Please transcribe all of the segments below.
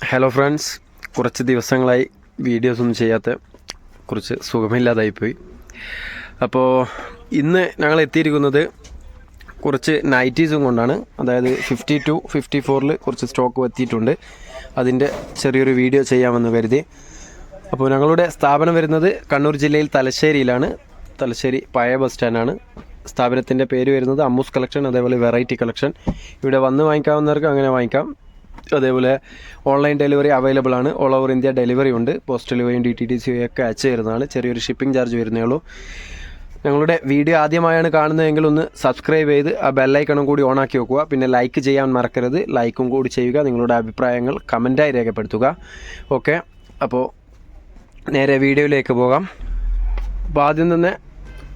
Hello friends, കുറച്ച് ദിവസങ്ങളായി വീഡിയോസൊന്നും ചെയ്യാത്ത കുറച്ച് സുഖമില്ലാതായിപ്പോയി. അപ്പോൾ ഇന്ന് ഞങ്ങൾ എത്തിയിരിക്കുന്നത് കുറച്ച് നൈറ്റീസും കൊണ്ടാണ്. അതായത് 52-54 കുറച്ച് സ്റ്റോക്ക് എത്തിയിട്ടുണ്ട്. അതിൻ്റെ ചെറിയൊരു വീഡിയോ ചെയ്യാമെന്ന് കരുതി. അപ്പോൾ ഞങ്ങളുടെ സ്ഥാപനം വരുന്നത് കണ്ണൂർ ജില്ലയിൽ തലശ്ശേരിയിലാണ്. തലശ്ശേരി പഴയ ബസ് സ്റ്റാൻഡാണ്. സ്ഥാപനത്തിൻ്റെ പേര് വരുന്നത് അമ്മൂസ് കളക്ഷൻ, അതേപോലെ വെറൈറ്റി കളക്ഷൻ. ഇവിടെ വന്ന് വാങ്ങിക്കാവുന്നവർക്ക് അങ്ങനെ വാങ്ങിക്കാം. അതേപോലെ ഓൺലൈൻ ഡെലിവറി അവൈലബിൾ ആണ്. ഓൾ ഓവർ ഇന്ത്യ ഡെലിവറി ഉണ്ട്. പോസ്റ്റ് ഡെലിവറിയും DTDC ഒക്കെ അയച്ചു തരുന്നതാണ്. ചെറിയൊരു ഷിപ്പിംഗ് ചാർജ് വരുന്നേ ഉള്ളൂ. ഞങ്ങളുടെ വീഡിയോ ആദ്യമായാണ് കാണുന്നതെങ്കിൽ ഒന്ന് സബ്സ്ക്രൈബ് ചെയ്ത് ആ ബെല്ലൈക്കണും കൂടി ഓണാക്കി വെക്കുക. പിന്നെ ലൈക്ക് ചെയ്യാൻ മറക്കരുത്. ലൈക്കും കൂടി ചെയ്യുക. നിങ്ങളുടെ അഭിപ്രായങ്ങൾ കമൻറ്റായി രേഖപ്പെടുത്തുക. ഓക്കെ, അപ്പോൾ നേരെ വീഡിയോയിലേക്ക് പോകാം. അപ്പോൾ ആദ്യം തന്നെ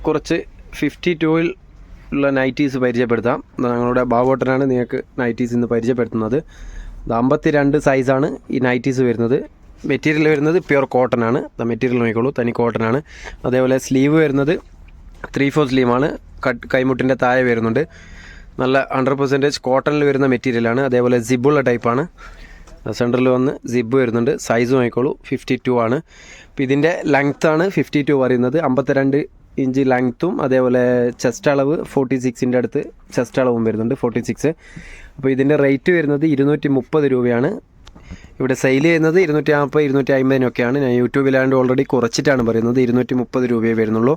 കുറച്ച് 52-ൽ ഉള്ള നൈറ്റീസ് പരിചയപ്പെടുത്താം. ഞങ്ങളുടെ ബാബോട്ടനാണ് നിങ്ങൾക്ക് നൈറ്റീസ് ഇന്ന് പരിചയപ്പെടുത്തുന്നത്. 52 സൈസാണ് ഈ നൈറ്റീസ് വരുന്നത്. മെറ്റീരിയൽ വരുന്നത് പ്യുർ കോട്ടൺ ആണ്. മെറ്റീരിയൽ നോക്കിക്കോളൂ, തനി കോട്ടൺ ആണ്. അതേപോലെ സ്ലീവ് വരുന്നത് 3/4 സ്ലീവാണ്. കൈമുട്ടിൻ്റെ താഴെ വരുന്നുണ്ട്. നല്ല 100% കോട്ടണിൽ വരുന്ന മെറ്റീരിയലാണ്. അതേപോലെ സിബുള്ള ടൈപ്പാണ്. സെൻറ്ററിൽ വന്ന് സിബ് വരുന്നുണ്ട്. സൈസ് നോക്കിക്കോളൂ, 52 ആണ്. അപ്പോൾ ഇതിൻ്റെ ലെങ്ത്താണ് 52 പറയുന്നത്. 52 ഇഞ്ച് ലെങ്ത്തും അതേപോലെ ചെസ്റ്റ് അളവ് 46 അടുത്ത് ചെസ്റ്റ് അളവും വരുന്നുണ്ട്, 46. അപ്പോൾ ഇതിൻ്റെ റേറ്റ് വരുന്നത് 230 രൂപയാണ്. ഇവിടെ സെയിൽ ചെയ്യുന്നത് 240, 250 ഞാൻ യൂട്യൂബിലാണ്ട് ഓൾറെഡി കുറച്ചിട്ടാണ് പറയുന്നത്. 230 രൂപയെ വരുന്നുള്ളൂ.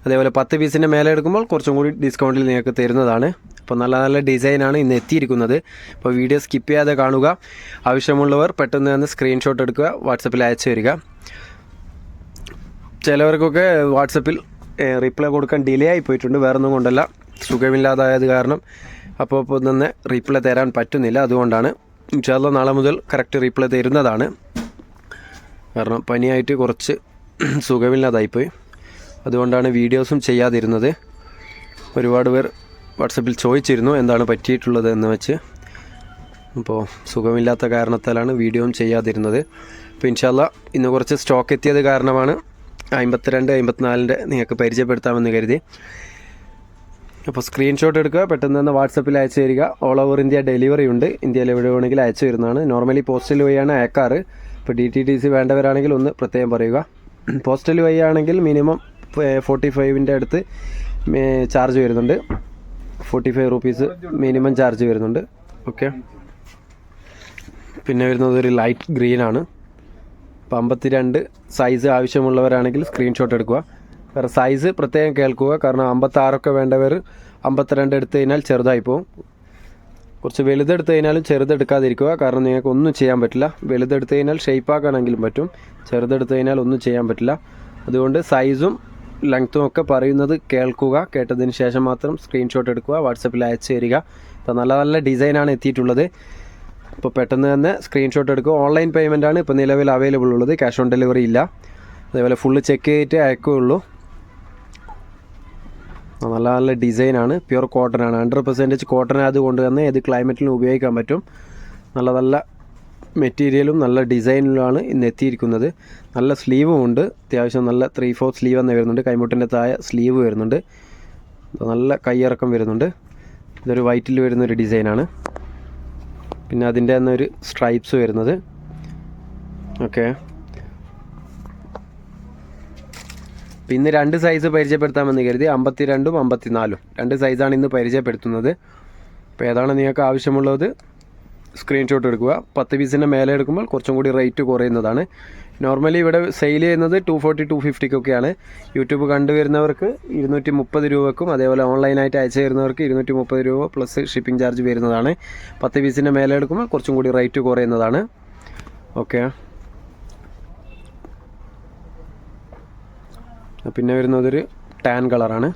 അതേപോലെ 10 പീസിൻ്റെ മേലെ എടുക്കുമ്പോൾ കുറച്ചും കൂടി ഡിസ്കൗണ്ടിൽ നിങ്ങൾക്ക് തരുന്നതാണ്. അപ്പോൾ നല്ല നല്ല ഡിസൈനാണ് ഇന്ന് എത്തിയിരിക്കുന്നത്. അപ്പോൾ വീഡിയോ സ്കിപ്പ് ചെയ്യാതെ കാണുക. ആവശ്യമുള്ളവർ പെട്ടെന്ന് തന്നെ സ്ക്രീൻഷോട്ട് എടുക്കുക, വാട്സപ്പിൽ അയച്ചു തരിക. ചിലവർക്കൊക്കെ വാട്സപ്പിൽ റിപ്ലൈ കൊടുക്കാൻ ഡിലേ ആയി പോയിട്ടുണ്ട്. വേറൊന്നും കൊണ്ടല്ല, സുഖമില്ലാതായത് കാരണം അപ്പോൾ തന്നെ റിപ്ലൈ തരാൻ പറ്റുന്നില്ല. അതുകൊണ്ടാണ്. ഇൻഷാല്ലാ നാളെ മുതൽ കറക്റ്റ് റിപ്ലൈ തരുന്നതാണ്. കാരണം പനിയായിട്ട് കുറച്ച് സുഖമില്ലാതായിപ്പോയി. അതുകൊണ്ടാണ് വീഡിയോസും ചെയ്യാതിരുന്നത്. ഒരുപാട് പേർ വാട്സപ്പിൽ ചോദിച്ചിരുന്നു എന്താണ് പറ്റിയിട്ടുള്ളത് എന്ന് വെച്ച്. അപ്പോൾ സുഖമില്ലാത്ത കാരണത്താലാണ് വീഡിയോയും ചെയ്യാതിരുന്നത്. അപ്പോൾ ഇൻഷാല്ലാ ഇന്ന് കുറച്ച് സ്റ്റോക്ക് എത്തിയത് കാരണമാണ് 52-54 നിങ്ങൾക്ക് പരിചയപ്പെടുത്താമെന്ന് കരുതി. അപ്പോൾ സ്ക്രീൻഷോട്ട് എടുക്കുക, പെട്ടെന്ന് തന്നെ വാട്സപ്പിൽ അയച്ചു തരിക. ഓൾ ഓവർ ഇന്ത്യ ഡെലിവറി ഉണ്ട്. ഇന്ത്യയിൽ എവിടെ വേണമെങ്കിൽ അയച്ചു തരുന്നതാണ്. നോർമലി പോസ്റ്റൽ വഴിയാണ് അയക്കാറ്. ഇപ്പോൾ DTDC വേണ്ടവരാണെങ്കിൽ ഒന്ന് പ്രത്യേകം പറയുക. പോസ്റ്റൽ വഴിയാണെങ്കിൽ മിനിമം 45 അടുത്ത് ചാർജ് വരുന്നുണ്ട്. 45 റുപ്പീസ് മിനിമം ചാർജ് വരുന്നുണ്ട്. ഓക്കെ, പിന്നെ വരുന്നത് ഒരു ലൈറ്റ് ഗ്രീനാണ്. അപ്പോൾ 52 സൈസ് ആവശ്യമുള്ളവരാണെങ്കിൽ സ്ക്രീൻഷോട്ട് എടുക്കുക. വേറെ സൈസ് പ്രത്യേകം കേൾക്കുക. കാരണം 56 വേണ്ടവർ 52 എടുത്തു കഴിഞ്ഞാൽ ചെറുതായി പോകും. കുറച്ച് വലുതെടുത്ത് കഴിഞ്ഞാലും ചെറുതെടുക്കാതിരിക്കുക. കാരണം നിങ്ങൾക്ക് ഒന്നും ചെയ്യാൻ പറ്റില്ല. വലുതെടുത്ത് കഴിഞ്ഞാൽ ഷേപ്പാക്കാണെങ്കിലും പറ്റും, ചെറുതെടുത്ത് കഴിഞ്ഞാൽ ഒന്നും ചെയ്യാൻ പറ്റില്ല. അതുകൊണ്ട് സൈസും ലെങ്ത്തും ഒക്കെ പറയുന്നത് കേൾക്കുക. കേട്ടതിന് ശേഷം മാത്രം സ്ക്രീൻഷോട്ട് എടുക്കുക, വാട്സപ്പിൽ അയച്ചു തരിക. ഇപ്പോൾ നല്ല നല്ല ഡിസൈനാണ് എത്തിയിട്ടുള്ളത്. അപ്പോൾ പെട്ടെന്ന് തന്നെ സ്ക്രീൻഷോട്ട് എടുക്കുക. ഓൺലൈൻ പേയ്മെൻറ്റാണ് ഇപ്പോൾ നിലവിൽ അവൈലബിൾ ഉള്ളത്. ക്യാഷ് ഓൺ ഡെലിവറി ഇല്ല. അതേപോലെ ഫുള്ള് ചെക്ക് ചെയ്തിട്ട് അയക്കുകയുള്ളൂ. നല്ല നല്ല ഡിസൈനാണ്. പ്യുർ കോട്ടൺ ആണ്. 100% കോട്ടൺ ആയതുകൊണ്ട് തന്നെ ഏത് ക്ലൈമറ്റിലും ഉപയോഗിക്കാൻ പറ്റും. നല്ല നല്ല മെറ്റീരിയലും നല്ല ഡിസൈനിലുമാണ് ഇന്ന് എത്തിയിരിക്കുന്നത്. നല്ല സ്ലീവും ഉണ്ട്. അത്യാവശ്യം നല്ല 3/4 സ്ലീവ് തന്നെ വരുന്നുണ്ട്. കൈമുട്ടിൻ്റെ താഴെ സ്ലീവ് വരുന്നുണ്ട്. നല്ല കൈയിറക്കം വരുന്നുണ്ട്. ഇതൊരു വൈറ്റിൽ വരുന്നൊരു ഡിസൈനാണ്. പിന്നെ അതിൻ്റെ തന്നെ ഒരു സ്ട്രൈപ്സ് വരുന്നത്. ഓക്കെ, പിന്നെ 2 സൈസ് പരിചയപ്പെടുത്താമെന്ന് കരുതി. 52-ഉം 54-ഉം 2 സൈസാണ് ഇന്ന് പരിചയപ്പെടുത്തുന്നത്. അപ്പോൾ ഏതാണ് നിങ്ങൾക്ക് ആവശ്യമുള്ളത് സ്ക്രീൻഷോട്ട് എടുക്കുക. 10 പീസിൻ്റെ മേലെ എടുക്കുമ്പോൾ കുറച്ചും കൂടി റേറ്റ് കുറയുന്നതാണ്. നോർമലി ഇവിടെ സെയിൽ ചെയ്യുന്നത് 240-250 യൂട്യൂബ് കണ്ടുവരുന്നവർക്ക് 230 രൂപക്കും അതേപോലെ ഓൺലൈനായിട്ട് അയച്ചു തരുന്നവർക്ക് 230 രൂപ പ്ലസ് ഷിപ്പിംഗ് ചാർജ് വരുന്നതാണ്. 10 പീസിൻ്റെ മേലെ എടുക്കുമ്പോൾ കുറച്ചും കൂടി റേറ്റ് കുറയുന്നതാണ്. ഓക്കെ, പിന്നെ വരുന്നതൊരു ടാൻ കളറാണ്.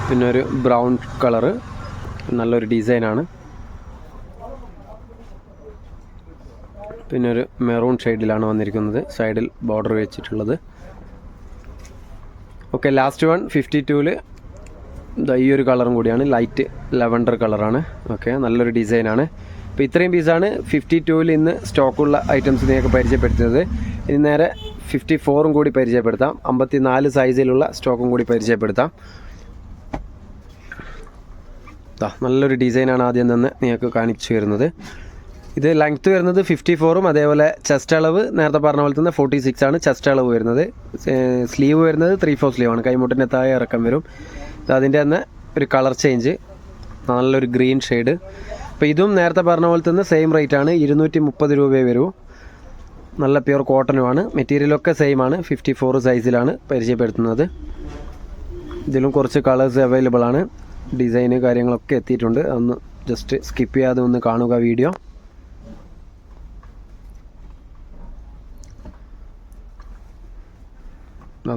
പിന്നെ ഒരു ബ്രൗൺ കളറ്, നല്ലൊരു ഡിസൈനാണ്. പിന്നെ ഒരു മെറൂൺ ഷെയ്ഡിലാണ് വന്നിരിക്കുന്നത്, സൈഡിൽ ബോർഡർ വെച്ചിട്ടുള്ളത്. ഓക്കെ, ലാസ്റ്റ് വൺ 52-ൽ ഈ ഒരു കളറും കൂടിയാണ്. ലൈറ്റ് ലെവൻഡർ കളറാണ്. ഓക്കെ, നല്ലൊരു ഡിസൈനാണ്. അപ്പോൾ ഇത്രയും പീസാണ് 52-ൽ ഇന്ന് സ്റ്റോക്കുള്ള ഐറ്റംസ് നിങ്ങൾക്ക് പരിചയപ്പെടുത്തുന്നത്. ഇനി നേരെ 54-ഉം കൂടി പരിചയപ്പെടുത്താം. 54 സൈസിലുള്ള സ്റ്റോക്കും കൂടി പരിചയപ്പെടുത്താം. നല്ലൊരു ഡിസൈനാണ് ആദ്യം തന്നെ നിങ്ങൾക്ക് കാണിച്ചു വരുന്നത്. ഇത് ലെങ്ത്ത് വരുന്നത് 54ഉം അതേപോലെ ചെസ്റ്റ് അളവ് നേരത്തെ പറഞ്ഞ പോലെ തന്നെ 46 ആണ് ചെസ്റ്റ് അളവ് വരുന്നത്. സ്ലീവ് വരുന്നത് 3/4 സ്ലീവാണ്, കൈമുട്ടിൻ്റെ താഴെ ഇറക്കം വരും. അതിൻ്റെ തന്നെ ഒരു കളർ ചേഞ്ച്, നല്ലൊരു ഗ്രീൻ ഷെയ്ഡ്. അപ്പോൾ ഇതും നേരത്തെ പറഞ്ഞ പോലെ തന്നെ സെയിം റേറ്റ് ആണ്, 230 രൂപയെ വരൂ. നല്ല പ്യുവർ കോട്ടനുമാണ്. മെറ്റീരിയലൊക്കെ സെയിം ആണ്, 54 സൈസിലാണ് പരിചയപ്പെടുത്തുന്നത്. ഇതിലും കുറച്ച് കളേഴ്സ് അവൈലബിൾ ആണ്. ഡിസൈന് കാര്യങ്ങളൊക്കെ എത്തിയിട്ടുണ്ട്. ഒന്ന് ജസ്റ്റ് സ്കിപ്പ് ചെയ്യാതെ ഒന്ന് കാണുക വീഡിയോ.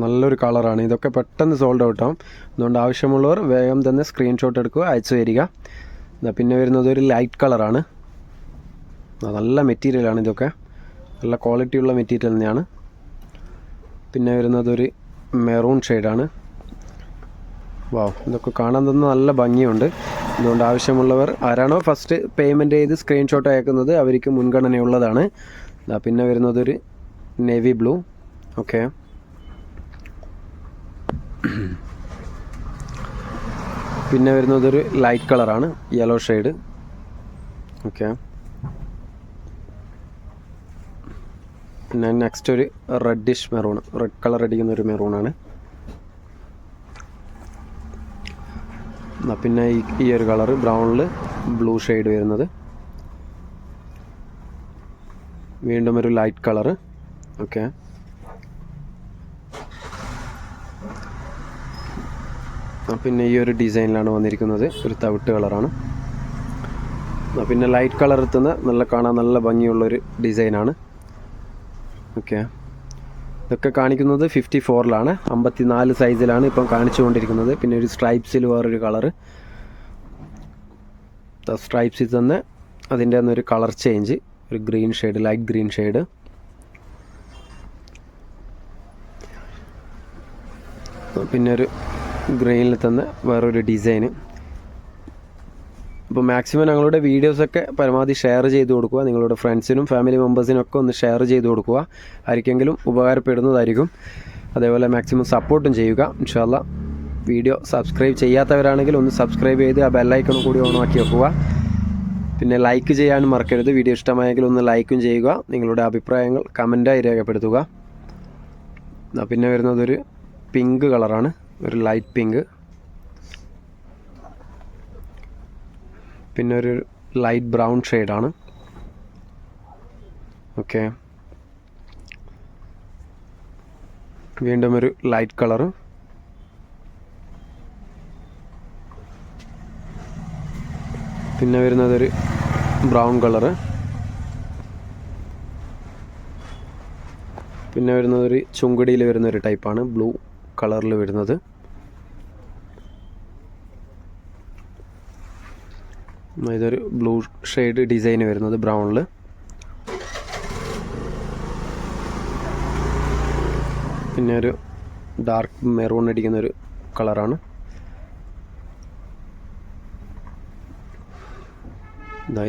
നല്ലൊരു കളറാണ്. ഇതൊക്കെ പെട്ടെന്ന് സോൾഡ് ഔട്ട് ആവും. അതുകൊണ്ട് ആവശ്യമുള്ളവർ വേഗം തന്നെ സ്ക്രീൻഷോട്ട് എടുക്കുക, അയച്ചു തരിക. പിന്നെ വരുന്നത് ഒരു ലൈറ്റ് കളറാണ്. നല്ല മെറ്റീരിയലാണ്, ഇതൊക്കെ നല്ല ക്വാളിറ്റിയുള്ള മെറ്റീരിയൽ തന്നെയാണ്. പിന്നെ വരുന്നത് ഒരു മെറൂൺ ഷെയ്ഡാണ്. ഇതൊക്കെ കാണാൻ തന്നെ നല്ല ഭംഗിയുണ്ട്. അതുകൊണ്ട് ആവശ്യമുള്ളവർ ആരാണോ ഫസ്റ്റ് പേയ്മെൻറ്റ് ചെയ്ത് സ്ക്രീൻഷോട്ട് അയക്കുന്നത് അവർക്ക് മുൻഗണനയുള്ളതാണ്. പിന്നെ വരുന്നതൊരു നേവി ബ്ലൂ. ഓക്കെ, പിന്നെ വരുന്നതൊരു ലൈറ്റ് കളറാണ്, യെല്ലോ ഷെയ്ഡ്. ഓക്കെ, പിന്നെ നെക്സ്റ്റ് ഒരു റെഡിഷ് മെറൂൺ, റെഡ് കളർ അടിക്കുന്ന ഒരു മെറൂണാണ്. പിന്നെ ഈ ഒരു കളർ ബ്രൗണിൽ ബ്ലൂ ഷെയ്ഡ് വരുന്നത്. വീണ്ടും ഒരു ലൈറ്റ് കളറ്. ഓക്കെ, പിന്നെ ഈ ഒരു ഡിസൈനിലാണ് വന്നിരിക്കുന്നത്, ഒരു തവിട്ട് കളറാണ്. പിന്നെ ലൈറ്റ് കളർ എത്തുന്ന നല്ല കാണാൻ നല്ല ഭംഗിയുള്ളൊരു ഡിസൈനാണ്. ഓക്കെ, ഇതൊക്കെ കാണിക്കുന്നത് 54ലാണ്, 54 സൈസിലാണ് ഇപ്പം കാണിച്ചുകൊണ്ടിരിക്കുന്നത്. പിന്നെ ഒരു സ്ട്രൈപ്സിൽ വേറൊരു കളറ്, സ്ട്രൈപ്സിൽ തന്നെ അതിൻ്റെ തന്നെ ഒരു കളർ ചേഞ്ച്, ഒരു green shade, light green shade. പിന്നെ ഒരു ഗ്രീനിൽ തന്നെ വേറൊരു ഡിസൈന്. അപ്പോൾ മാക്സിമം ഞങ്ങളുടെ വീഡിയോസൊക്കെ പരമാവധി ഷെയർ ചെയ്ത് കൊടുക്കുക. നിങ്ങളുടെ ഫ്രണ്ട്സിനും ഫാമിലി മെമ്പേഴ്സിനും ഒക്കെ ഒന്ന് ഷെയർ ചെയ്ത് കൊടുക്കുക. ആർക്കെങ്കിലും ഉപകാരപ്പെടുന്നതായിരിക്കും. അതേപോലെ മാക്സിമം സപ്പോർട്ടും ചെയ്യുക. ഇൻഷാ അല്ലാ വീഡിയോ സബ്സ്ക്രൈബ് ചെയ്യാത്തവരാണെങ്കിൽ ഒന്ന് സബ്സ്ക്രൈബ് ചെയ്ത് ആ ബെല്ലൈക്കണും കൂടി ഓണാക്കി വെക്കുക. പിന്നെ ലൈക്ക് ചെയ്യാനും മറക്കരുത്. വീഡിയോ ഇഷ്ടമായെങ്കിൽ ഒന്ന് ലൈക്കും ചെയ്യുക. നിങ്ങളുടെ അഭിപ്രായങ്ങൾ കമൻറ്റായി രേഖപ്പെടുത്തുക. പിന്നെ വരുന്നതൊരു പിങ്ക് കളറാണ്, ഒരു ലൈറ്റ് പിങ്ക്. പിന്നെ ഒരു ലൈറ്റ് ബ്രൗൺ ഷെയ്ഡാണ്. ഓക്കെ, വീണ്ടും ഒരു ലൈറ്റ് കളറ്. പിന്നെ വരുന്നതൊരു ബ്രൗൺ കളറ്. പിന്നെ വരുന്നതൊരു ചുങ്കടിയിൽ വരുന്നൊരു ടൈപ്പാണ്, ബ്ലൂ കളറിൽ വരുന്നത്. ഇതൊരു ബ്ലൂ ഷെയ്ഡ് ഡിസൈൻ വരുന്നത് ബ്രൗണിൽ. പിന്നെ ഒരു ഡാർക്ക് മെറൂൺ അടിക്കുന്നൊരു കളറാണ്.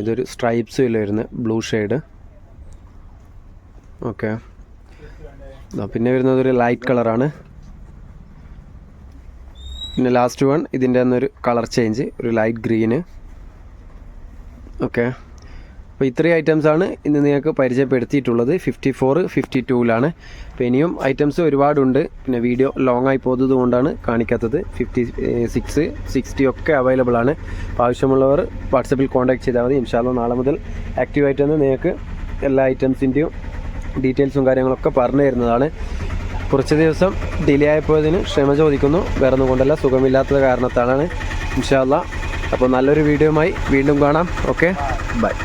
ഇതൊരു സ്ട്രൈപ്സിൽ വരുന്ന ബ്ലൂ ഷെയ്ഡ്. ഓക്കെ, പിന്നെ വരുന്നതൊരു ലൈറ്റ് കളറാണ്. പിന്നെ ലാസ്റ്റ് വൺ ഇതിൻ്റെ തന്നെ ഒരു കളർ ചേഞ്ച്, ഒരു ലൈറ്റ് ഗ്രീന്. ഓക്കെ, അപ്പോൾ ഇത്രയും ഐറ്റംസാണ് ഇന്ന് നിങ്ങൾക്ക് പരിചയപ്പെടുത്തിയിട്ടുള്ളത്. 54, 52ലാണ്. അപ്പോൾ ഇനിയും ഐറ്റംസ് ഒരുപാടുണ്ട്. പിന്നെ വീഡിയോ ലോങ് ആയി പോകുന്നത് കൊണ്ടാണ് കാണിക്കാത്തത്. 56, 60 ഒക്കെ അവൈലബിൾ ആണ്. അപ്പോൾ ആവശ്യമുള്ളവർ വാട്സപ്പിൽ കോൺടാക്ട് ചെയ്താൽ മതി. ഇൻഷാ അല്ലാ നാളെ മുതൽ ആക്റ്റീവായിട്ട് തന്നെ നിങ്ങൾക്ക് എല്ലാ ഐറ്റംസിൻ്റെയും ഡീറ്റെയിൽസും കാര്യങ്ങളൊക്കെ പറഞ്ഞു തരുന്നതാണ്. കുറച്ച് ദിവസം ഡിലേ ആയപ്പോയതിന് ക്ഷമ ചോദിക്കുന്നു. വേറെ ഒന്നും കൊണ്ടല്ല, സുഖമില്ലാത്തത് കാരണത്താലാണ്. ഇൻഷാ അല്ലാ അപ്പോൾ നല്ലൊരു വീഡിയോയുമായി വീണ്ടും കാണാം. Okay, by.